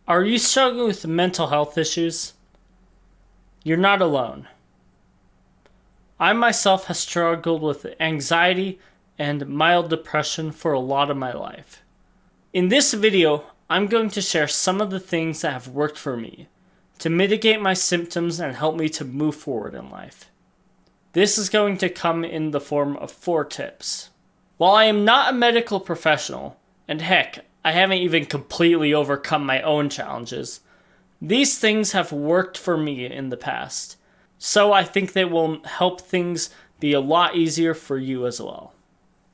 Are you struggling with mental health issues? You're not alone. I myself have struggled with anxiety and mild depression for a lot of my life. In this video, I'm going to share some of the things that have worked for me to mitigate my symptoms and help me to move forward in life. This is going to come in the form of 4 tips. While I am not a medical professional, and heck, I haven't even completely overcome my own challenges, these things have worked for me in the past, so I think they will help things be a lot easier for you as well.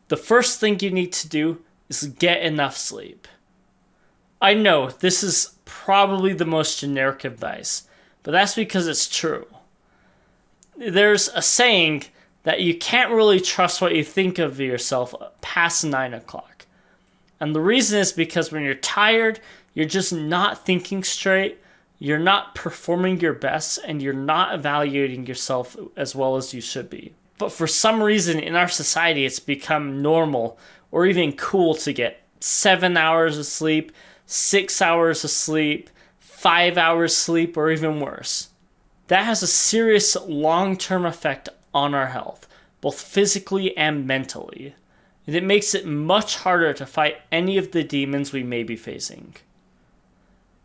The first thing you need to do is get enough sleep. I know this is probably the most generic advice, but that's because it's true. There's a saying that you can't really trust what you think of yourself past 9 o'clock. And the reason is because when you're tired, you're just not thinking straight, you're not performing your best, and you're not evaluating yourself as well as you should be. But for some reason in our society, it's become normal or even cool to get 7 hours of sleep, 6 hours of sleep, 5 hours sleep, or even worse. That has a serious long-term effect on our health, both physically and mentally. And it makes it much harder to fight any of the demons we may be facing.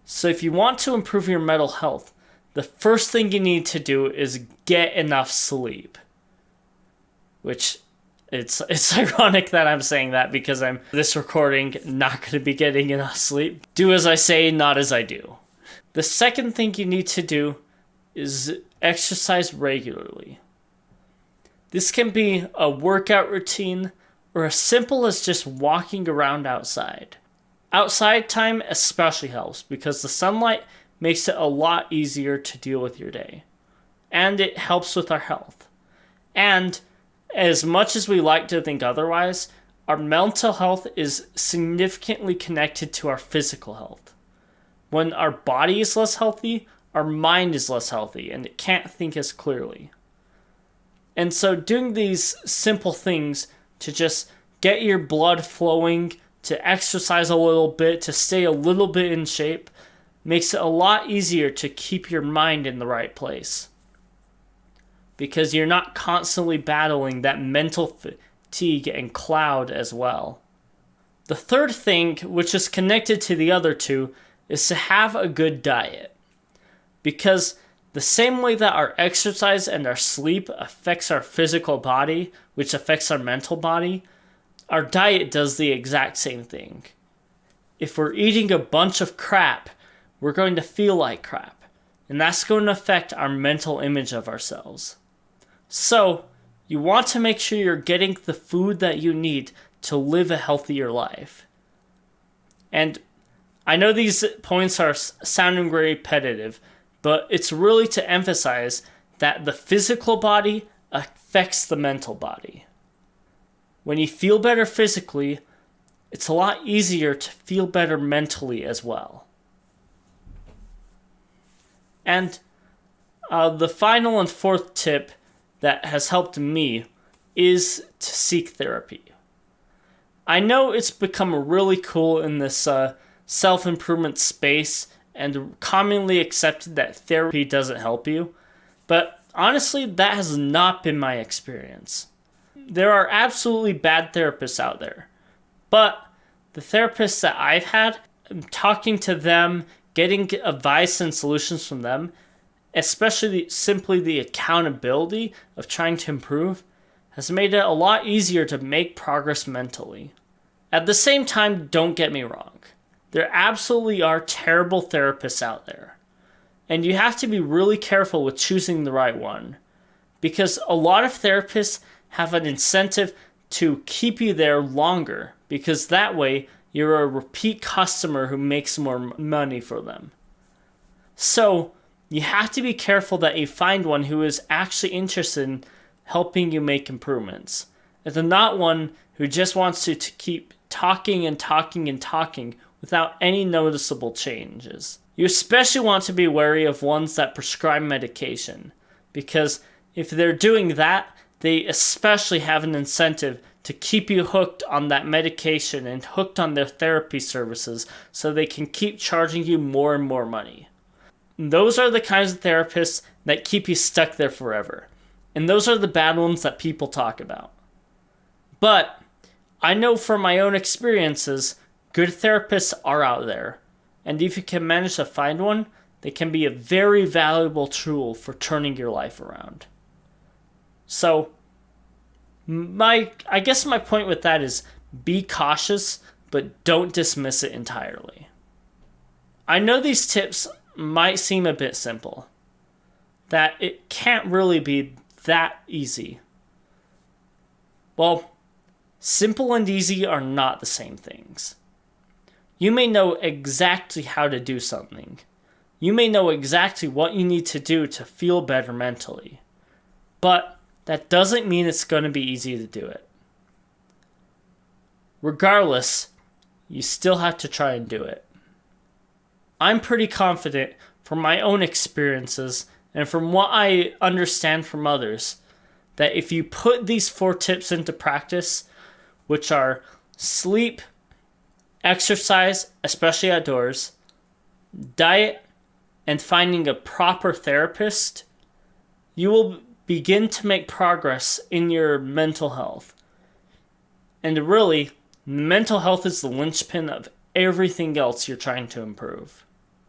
So if you want to improve your mental health, the first thing you need to do is get enough sleep. Which, it's ironic that I'm saying that because I'm this recording not going to be getting enough sleep. Do as I say, not as I do. The second thing you need to do is exercise regularly. This can be a workout routine, or as simple as just walking around outside. Outside time especially helps because the sunlight makes it a lot easier to deal with your day. And it helps with our health. And as much as we like to think otherwise, our mental health is significantly connected to our physical health. When our body is less healthy, our mind is less healthy and it can't think as clearly. And so doing these simple things to just get your blood flowing, to exercise a little bit, to stay a little bit in shape, makes it a lot easier to keep your mind in the right place. Because you're not constantly battling that mental fatigue and cloud as well. The third thing, which is connected to the other two, is to have a good diet. Because the same way that our exercise and our sleep affects our physical body, which affects our mental body, our diet does the exact same thing. If we're eating a bunch of crap, we're going to feel like crap. And that's going to affect our mental image of ourselves. So, you want to make sure you're getting the food that you need to live a healthier life. And I know these points are sounding very repetitive, but it's really to emphasize that the physical body affects the mental body. When you feel better physically, it's a lot easier to feel better mentally as well. And the final and fourth tip that has helped me is to seek therapy. I know it's become really cool in this self-improvement space and commonly accepted that therapy doesn't help you, but honestly, that has not been my experience. There are absolutely bad therapists out there, but the therapists that I've had, talking to them, getting advice and solutions from them, especially simply the accountability of trying to improve, has made it a lot easier to make progress mentally. At the same time, don't get me wrong. There absolutely are terrible therapists out there. And you have to be really careful with choosing the right one. Because a lot of therapists have an incentive to keep you there longer. Because that way, you're a repeat customer who makes more money for them. So, you have to be careful that you find one who is actually interested in helping you make improvements. And not one who just wants you to keep talking and talking and talking without any noticeable changes. You especially want to be wary of ones that prescribe medication, because if they're doing that, they especially have an incentive to keep you hooked on that medication and hooked on their therapy services so they can keep charging you more and more money. Those are the kinds of therapists that keep you stuck there forever. And those are the bad ones that people talk about. But I know from my own experiences, good therapists are out there. And if you can manage to find one, they can be a very valuable tool for turning your life around. So, I guess my point with that is be cautious, but don't dismiss it entirely. I know these tips might seem a bit simple, that it can't really be that easy. Well, simple and easy are not the same things. You may know exactly how to do something. You may know exactly what you need to do to feel better mentally. But that doesn't mean it's going to be easy to do it. Regardless, you still have to try and do it. I'm pretty confident from my own experiences and from what I understand from others that if you put these 4 tips into practice, which are sleep, exercise, especially outdoors, diet, and finding a proper therapist, you will begin to make progress in your mental health. And really, mental health is the linchpin of everything else you're trying to improve.